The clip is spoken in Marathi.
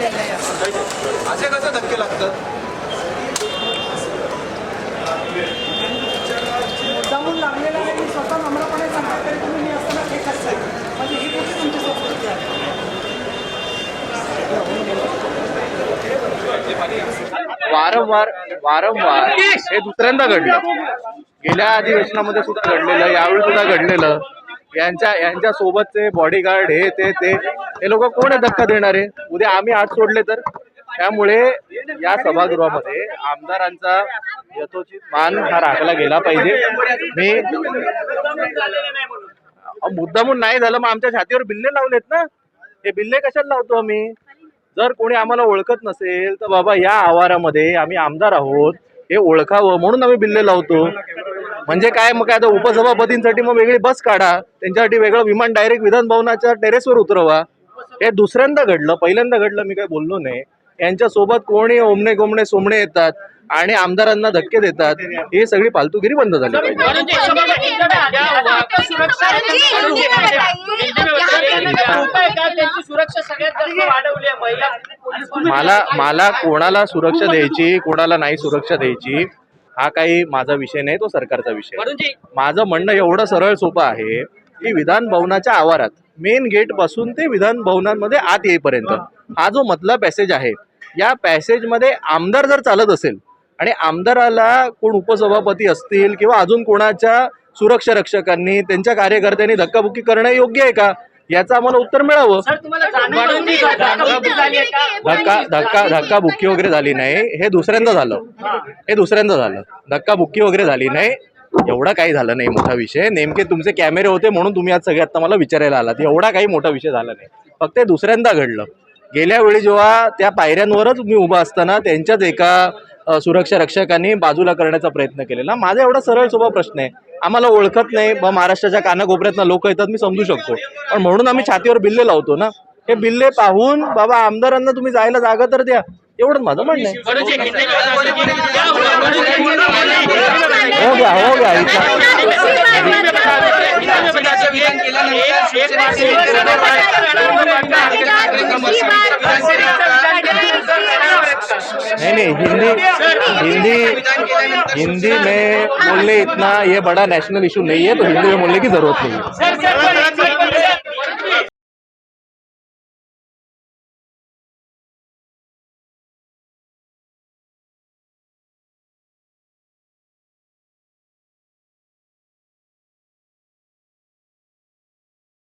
असे कसे धक्के लागतात? मुद्दामून लागलेला आहे. मी स्वतः नम्रपणे सांगतो तरी तुम्ही मी असताना ठीक असताय. म्हणजे ही गोष्ट तुमची संस्कृती आहे. वारंवार हे दुसऱ्यांदा घडलं. गेल्या अधिवेशनामध्ये सुद्धा घडलेलं, यावेळी सुद्धा घडलेलं. यांच्या सोबतचे बॉडीगार्ड हे लोक कोण आहे धक्का देणारे? उद्या आम्ही आत सोडले तर? त्यामुळे या सभागृहामध्ये आमदारांचा यथोचित मान हा राखला गेला पाहिजे. मी मुद्दामून नाही झालं, मग आमच्या छातीवर बिल्ले लावलेत ना. हे बिल्ले कशाला लावतो आम्ही? जर कोणी आम्हाला ओळखत नसेल तर बाबा या आवारामध्ये आम्ही आमदार आहोत हे ओळखावं म्हणून आम्ही बिल्ले लावतो. म्हणजे काय मग आता उपसभापतींसाठी मग वेगळी बस काढा, त्यांच्यासाठी वेगळं विमान डायरेक्ट विधान भवनाच्या टेरेसवर उतरवा. हे दुसऱ्यांदा घडलं, पहिल्यांदा घडलं. मी काही बोललो नाही. यांच्या सोबत कोणी ओमणे गोमणे सोमणे येतात आणि आमदारांना धक्के देतात. ही सगळी फालतूगिरी बंद झाली पाहिजे. मला कोणाला सुरक्षा द्यायची कोणाला नाही सुरक्षा द्यायची हा काही माझा विषय नाही, तो सरकारचा विषय. माझं म्हणणं एवढं सरळ सोपं आहे की विधान भवनाच्या आवारात मेन गेट पासून ते विधान भवनांमध्ये आत येईपर्यंत हा जो मधला पॅसेज आहे, या पॅसेजमध्ये आमदार जर चालत असेल आणि आमदाराला कोण उपसभापती असतील किंवा अजून कोणाच्या सुरक्षा रक्षकांनी त्यांच्या कार्यकर्त्यांनी धक्काबुक्की करणं योग्य आहे का याचं आम्हाला उत्तर मिळावं. धक्काबुक्की वगैरे झाली नाही, हे दुसऱ्यांदा झालं. धक्काबुक्की वगैरे झाली नाही, एवढा काही झालं नाही मोठा विषय. नेमके तुमचे कॅमेरे होते म्हणून तुम्ही आज सगळे आता मला विचारायला आलात. एवढा काही मोठा विषय झाला नाही, फक्त हे दुसऱ्यांदा घडलं. गेल्या वेळी जेव्हा त्या पायऱ्यांवरच मी उभा असताना त्यांच्याच एका सुरक्षा रक्षकांनी बाजूला करण्याचा प्रयत्न केलेला. माझा एवढा सरळ सोपा प्रश्न आहे. आम्हाला ओळखत नाही बा, महाराष्ट्राच्या कानाकोपऱ्यातनं लोक येतात, मी समजू शकतो, पण म्हणून आम्ही छातीवर बिल्ले लावतो ना. हे बिल्ले पाहून बाबा आमदारांना तुम्ही जायला जागा तर द्या, एवढंच माझं म्हणणं आहे. हो गया नहीं, हिंदी में बोलने इतना ये बड़ा नेशनल इशू नहीं है, तो हिंदी में बोलने की जरूरत नहीं है.